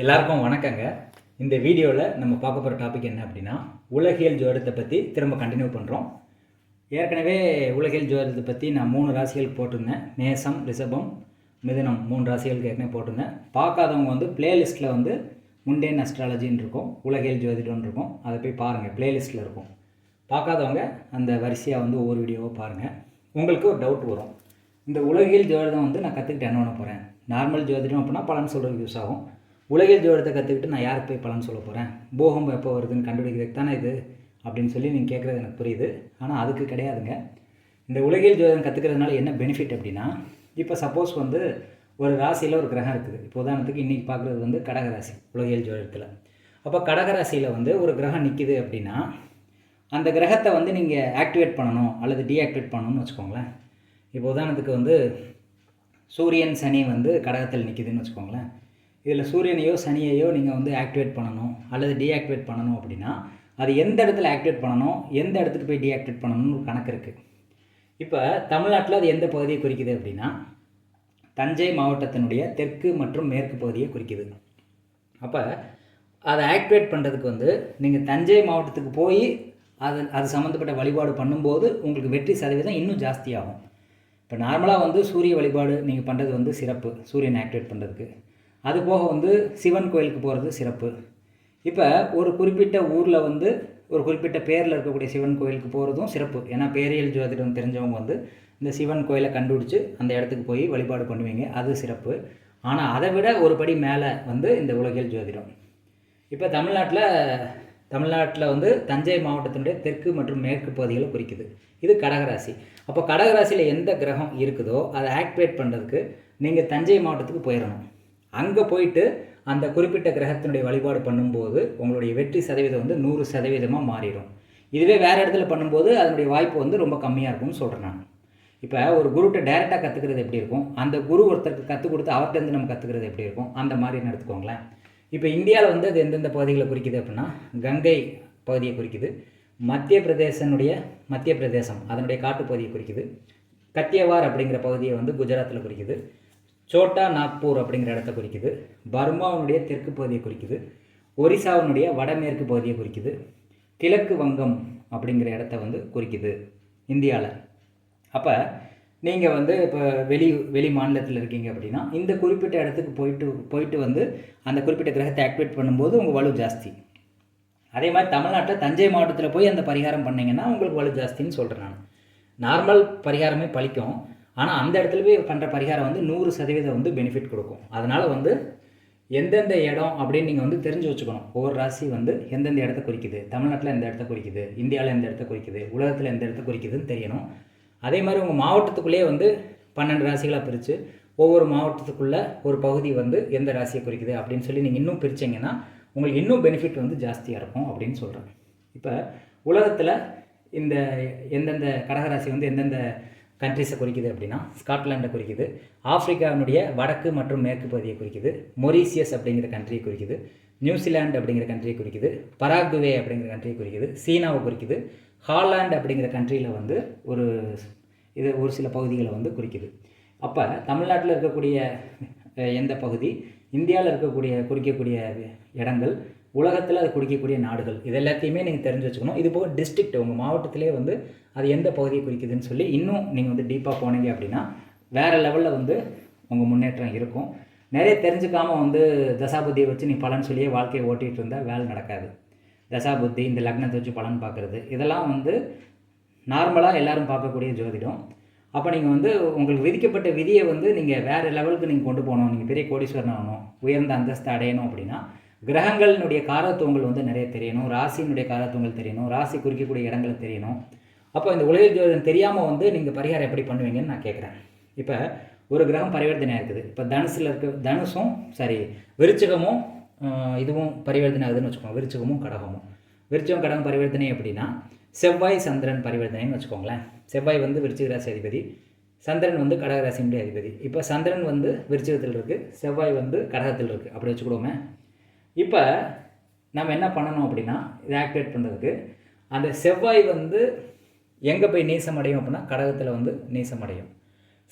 எல்லாருக்கும் வணக்கங்க. இந்த வீடியோவில் நம்ம பார்க்க போகிற டாபிக் என்ன அப்படின்னா, உலகியல் ஜோதிடத்தை பற்றி திரும்ப கண்டினியூ பண்ணுறோம். ஏற்கனவே உலகியல் ஜோதிடத்தை பற்றி நான் 3 ராசிகளுக்கு போட்டிருந்தேன். மேசம், ரிஷபம், மிதுனம் 3 ராசிகளுக்கு ஏற்கனவே போட்டிருந்தேன். பார்க்காதவங்க வந்து பிளேலிஸ்ட்டில் வந்து முண்டேன் அஸ்ட்ராலஜின்னு இருக்கும், உலகியல் ஜோதிடம்னு இருக்கும். அதை போய் பாருங்கள், பிளேலிஸ்ட்டில் இருக்கும். பார்க்காதவங்க அந்த வரிசையாக வந்து ஒவ்வொரு வீடியோவை பாருங்கள். உங்களுக்கு ஒரு டவுட் வரும், இந்த உலகியல் ஜோதிடம் வந்து நான் கற்றுக்கிட்டு என்ன பண்ண போகிறேன்? நார்மல் ஜோதிடம் அப்படின்னா பலன் சொல்கிறதுக்கு யூஸ் ஆகும். உலகியல் ஜோதிடத்தை கற்றுக்கிட்டு நான் யாருக்கு போய் பலன் சொல்ல போகிறேன்? பூகம்பம் எப்போ வருதுன்னு கண்டுபிடிக்கிறதுக்கு தானே இது அப்படின்னு சொல்லி நீங்கள் கேட்குறது எனக்கு புரியுது. ஆனால் அதுக்கு கிடையாதுங்க. இந்த உலகியல் ஜோதிடம் கற்றுக்கிறதுனால என்ன பெனிஃபிட் அப்படின்னா, இப்போ சப்போஸ் வந்து ஒரு ராசியில் ஒரு கிரகம் இருக்குது. இப்போ உதாரணத்துக்கு இன்றைக்கி பார்க்குறது வந்து கடகராசி உலகியல் ஜோதிடத்தில். அப்போ கடகராசியில் வந்து ஒரு கிரகம் நிற்கிது அப்படின்னா, அந்த கிரகத்தை வந்து நீங்கள் ஆக்டிவேட் பண்ணணும் அல்லது டீஆக்டிவேட் பண்ணணும்னு வச்சுக்கோங்களேன். இப்போ உதாரணத்துக்கு வந்து சூரியன் சனி வந்து கடகத்தில் நிற்கிதுன்னு வச்சுக்கோங்களேன். இதில் சூரியனையோ சனியையோ நீங்கள் வந்து ஆக்டிவேட் பண்ணணும் அல்லது டீஆக்டிவேட் பண்ணணும் அப்படின்னா, அது எந்த இடத்துல ஆக்டிவேட் பண்ணணும், எந்த இடத்துக்கு போய் டீஆக்டிவேட் பண்ணணும்னு ஒரு கணக்கு இருக்குது. இப்போ தமிழ்நாட்டில் அது எந்த பகுதியை குறிக்குது அப்படின்னா, தஞ்சை மாவட்டத்தினுடைய தெற்கு மற்றும் மேற்கு பகுதியை குறிக்குது. அப்போ அதை ஆக்டிவேட் பண்ணுறதுக்கு வந்து நீங்கள் தஞ்சை மாவட்டத்துக்கு போய் அது சம்மந்தப்பட்ட வழிபாடு பண்ணும்போது உங்களுக்கு வெற்றி சதவீதம் இன்னும் ஜாஸ்தியாகும். இப்போ நார்மலாக வந்து சூரிய வழிபாடு நீங்கள் பண்ணுறது வந்து சிறப்பு, சூரியனை ஆக்டிவேட் பண்ணுறதுக்கு. அதுபோக வந்து சிவன் கோயிலுக்கு போகிறது சிறப்பு. இப்போ ஒரு குறிப்பிட்ட ஊரில் வந்து ஒரு குறிப்பிட்ட பேரில் இருக்கக்கூடிய சிவன் கோயிலுக்கு போகிறதும் சிறப்பு. ஏன்னா பேரியல் ஜோதிடம் தெரிஞ்சவங்க வந்து இந்த சிவன் கோயிலை கண்டுபிடிச்சி அந்த இடத்துக்கு போய் வழிபாடு பண்ணுவீங்க, அது சிறப்பு. ஆனால் அதை விட ஒரு படி மேலே வந்து இந்த உலகியல் ஜோதிடம். இப்போ தமிழ்நாட்டில் வந்து தஞ்சை மாவட்டத்தினுடைய தெற்கு மற்றும் மேற்கு பகுதிகளை குறிக்குது. இது கடகராசி. அப்போ கடகராசியில் எந்த கிரகம் இருக்குதோ அதை ஆக்டிவேட் பண்ணுறதுக்கு நீங்கள் தஞ்சை மாவட்டத்துக்கு போயிடணும். அங்கே போயிட்டு அந்த குறிப்பிட்ட கிரகத்தினுடைய வழிபாடு பண்ணும்போது உங்களுடைய வெற்றி சதவீதம் வந்து 100% மாறிடும். இதுவே வேறு இடத்துல பண்ணும்போது அதனுடைய வாய்ப்பு வந்து ரொம்ப கம்மியாக இருக்கும்னு சொல்கிறேன் நான். இப்போ ஒரு குருகிட்ட டைரெக்டாக கற்றுக்கிறது எப்படி இருக்கும், அந்த குரு ஒருத்தருக்கு கற்றுக் கொடுத்து அவர்கிட்டருந்து நம்ம கற்றுக்கிறது எப்படி இருக்கும், அந்த மாதிரி எடுத்துக்கோங்களேன். இப்போ இந்தியாவில் வந்து அது எந்தெந்த பகுதிகளை குறிக்குது அப்படின்னா, கங்கை பகுதியை குறிக்குது, மத்திய பிரதேசம் அதனுடைய காட்டுப்பகுதியை குறிக்குது, கத்தியவார் அப்படிங்கிற பகுதியை வந்து குஜராத்தில் குறிக்குது, சோட்டா நாக்பூர் அப்படிங்கிற இடத்த குறிக்குது, பர்மாவுடைய தெற்கு பகுதியை குறிக்குது, ஒரிசாவினுடைய வடமேற்கு பகுதியை குறிக்குது, கிழக்கு வங்கம் அப்படிங்கிற இடத்த வந்து குறிக்குது இந்தியாவில். அப்போ நீங்கள் வந்து இப்போ வெளி மாநிலத்தில் இருக்கீங்க அப்படின்னா இந்த குறிப்பிட்ட இடத்துக்கு போயிட்டு வந்து அந்த குறிப்பிட்ட கிரகத்தை ஆக்டிவேட் பண்ணும்போது உங்கள் வலு ஜாஸ்தி. அதே மாதிரி தமிழ்நாட்டில் தஞ்சை மாவட்டத்தில் போய் அந்த பரிகாரம் பண்ணிங்கன்னா உங்களுக்கு வலு ஜாஸ்தின்னு சொல்கிறேன் நான். நார்மல் பரிகாரமே பலிக்கும், ஆனால் அந்த இடத்துல போய் பண்ணுற பரிகாரம் வந்து 100% வந்து பெனிஃபிட் கொடுக்கும். அதனால் வந்து எந்தெந்த இடம் அப்படின்னு நீங்கள் வந்து தெரிஞ்சு வச்சுக்கணும். ஒவ்வொரு ராசி வந்து எந்தெந்த இடத்த குறிக்குது, தமிழ்நாட்டில் எந்த இடத்த குறிக்குது, இந்தியாவில் எந்த இடத்த குறிக்குது, உலகத்தில் எந்த இடத்த குறிக்குதுன்னு தெரியணும். அதே மாதிரி உங்கள் மாவட்டத்துக்குள்ளேயே வந்து 12 ராசிகளாக பிரித்து ஒவ்வொரு மாவட்டத்துக்குள்ளே ஒரு பகுதி வந்து எந்த ராசியை குறிக்குது அப்படின்னு சொல்லி நீங்கள் இன்னும் பிரிச்சிங்கன்னா உங்களுக்கு இன்னும் பெனிஃபிட் வந்து ஜாஸ்தியாக இருக்கும் அப்படின்னு சொல்கிறேன். இப்போ உலகத்தில் இந்த எந்தெந்த கடகராசி வந்து எந்தெந்த கண்ட்ரிஸை குறிக்குது அப்படின்னா, ஸ்காட்லாண்டை குறிக்குது, ஆப்பிரிக்காவினுடைய வடக்கு மற்றும் மேற்கு பகுதியை குறிக்குது, மொரீசியஸ் அப்படிங்கிற கண்ட்ரியை குறிக்குது, நியூசிலாந்து அப்படிங்கிற கண்ட்ரியை குறிக்குது, பராகுவே அப்படிங்கிற கண்ட்ரியை குறிக்குது, சீனாவை குறிக்குது, ஹாலாந்து அப்படிங்கிற கண்ட்ரியில் வந்து ஒரு சில பகுதிகளை வந்து குறிக்குது. அப்போ தமிழ்நாட்டில் இருக்கக்கூடிய எந்த பகுதி, இந்தியாவில் குறிக்கக்கூடிய இடங்கள், உலகத்தில் அது குறிக்கக்கூடிய நாடுகள், இது எல்லாத்தையுமே நீங்கள் தெரிஞ்சு வச்சுக்கணும். இது போக டிஸ்ட்ரிக்ட் உங்கள் மாவட்டத்திலே வந்து அது எந்த பகுதியை குறிக்குதுன்னு சொல்லி இன்னும் நீங்கள் வந்து டீப்பாக போனீங்க அப்படின்னா வேறு லெவலில் வந்து உங்கள் முன்னேற்றம் இருக்கும். நிறைய தெரிஞ்சுக்காமல் வந்து தசாபுத்தியை வச்சு நீ பலன் சொல்லியே வாழ்க்கையை ஓட்டிகிட்டு இருந்தால் வேலை நடக்காது. தசாபுத்தி, இந்த லக்னத்தை வச்சு பலன் பார்க்குறது, இதெல்லாம் வந்து நார்மலாக எல்லோரும் பார்க்கக்கூடிய ஜோதிடம். அப்போ நீங்கள் வந்து உங்களுக்கு விதிக்கப்பட்ட விதியை வந்து நீங்கள் வேறு லெவலுக்கு நீங்கள் கொண்டு போகணும், நீங்கள் பெரிய கோடீஸ்வரன் ஆகணும், உயர்ந்த அந்தஸ்து அடையணும் அப்படின்னா கிரகங்களினுடைய காரத்துவங்கள் வந்து நிறைய தெரியணும், ராசியினுடைய காரத்துவங்கள் தெரியணும், ராசி குறிக்கக்கூடிய இடங்களை தெரியணும். அப்போ இந்த உலகியல் ஜோதிடம் தெரியாமல் வந்து நீங்கள் பரிகாரம் எப்படி பண்ணுவீங்கன்னு நான் கேட்குறேன். இப்போ ஒரு கிரகம் பரிவர்த்தனையாக இருக்குது. இப்போ தனுசும் விருச்சிகமும் இதுவும் பரிவர்த்தனை ஆகுதுன்னு வச்சுக்கோங்க. விருச்சிகம் கடகம் பரிவர்த்தனை அப்படின்னா செவ்வாய் சந்திரன் பரிவர்த்தனைன்னு வச்சுக்கோங்களேன். செவ்வாய் வந்து விருச்சிக ராசி அதிபதி, சந்திரன் வந்து கடகராசியினுடைய அதிபதி. இப்போ சந்திரன் வந்து விருச்சிகத்தில் இருக்குது, செவ்வாய் வந்து கடகத்தில் இருக்குது, அப்படி வச்சுக்கிடுவோமே. இப்போ நம்ம என்ன பண்ணணும் அப்படின்னா, இதை ஆக்டிவேட் பண்ணுறதுக்கு அந்த செவ்வாய் வந்து எங்கே போய் நீசம் அடையும் அப்படின்னா கடகத்தில் வந்து நீசம் அடையும்.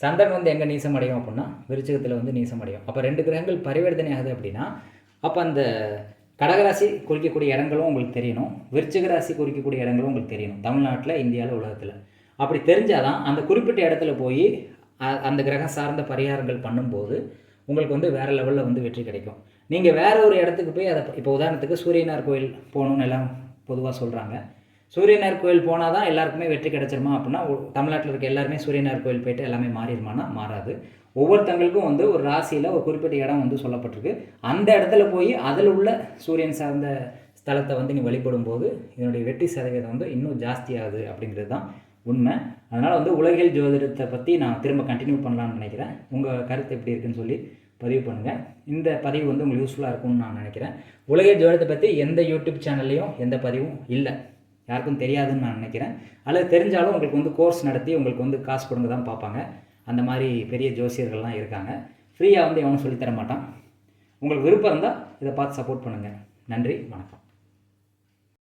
சந்திரன் வந்து எங்கே நீசம் அடையும் அப்படின்னா விருச்சிகத்தில் வந்து நீசம் அடையும். அப்போ 2 கிரகங்கள் பரிவர்த்தனை ஆகுது அப்படின்னா அப்போ அந்த கடகராசி குறிக்கக்கூடிய இடங்களும் உங்களுக்கு தெரியணும், விருச்சிக ராசி குறிக்கக்கூடிய இடங்களும் உங்களுக்கு தெரியணும், தமிழ்நாட்டில், இந்தியாவில், உலகத்தில். அப்படி தெரிஞ்சால் தான் அந்த குறிப்பிட்ட இடத்துல போய் அந்த கிரகம் சார்ந்த பரிகாரங்கள் பண்ணும்போது உங்களுக்கு வந்து வேறு லெவலில் வந்து வெற்றி கிடைக்கும். நீங்கள் வேறு ஒரு இடத்துக்கு போய் அதை இப்போ உதாரணத்துக்கு சூரியனார் கோயில் போகணுன்னு எல்லாம் பொதுவாக சொல்கிறாங்க. சூரியனார் கோயில் போனால் தான் எல்லாருக்குமே வெற்றி கிடைச்சிருமா அப்படின்னா, தமிழ்நாட்டில் இருக்க எல்லாருமே சூரியனார் கோயில் போய்ட்டு எல்லாமே மாறிடுமானா மாறாது. ஒவ்வொருத்தங்களுக்கும் வந்து ஒரு ராசியில் ஒரு குறிப்பிட்ட இடம் வந்து சொல்லப்பட்டிருக்கு. அந்த இடத்துல போய் அதில் உள்ள சூரியன் சார்ந்த ஸ்தலத்தை வந்து நீ வழிபடும் போது இதனுடைய வெற்றி சதவீதம் வந்து இன்னும் ஜாஸ்தியாகுது அப்படிங்கிறது தான் உண்மை. அதனால் வந்து உலகியல் ஜோதிடத்தை பற்றி நான் திரும்ப கண்டினியூ பண்ணலான்னு நினைக்கிறேன். உங்கள் கருத்து எப்படி இருக்குன்னு சொல்லி பதிவு பண்ணுங்கள். இந்த பதிவு வந்து உங்களுக்கு யூஸ்ஃபுல்லாக இருக்கும்னு நான் நினைக்கிறேன். உலகியல் ஜோதிடத்தை பற்றி எந்த யூடியூப் சேனல்லையும் எந்த பதிவும் இல்லை, யாருக்கும் தெரியாதுன்னு நான் நினைக்கிறேன். அல்லது தெரிஞ்சாலும் உங்களுக்கு வந்து கோர்ஸ் நடத்தி உங்களுக்கு வந்து காசு கொடுங்க தான் பார்ப்பாங்க. அந்த மாதிரி பெரிய ஜோசியர்கள்லாம் இருக்காங்க. ஃப்ரீயாக வந்து எவனும் சொல்லித்தர மாட்டான். உங்களுக்கு விருப்பம் இருந்தால் இதை பார்த்து சப்போர்ட் பண்ணுங்கள். நன்றி, வணக்கம்.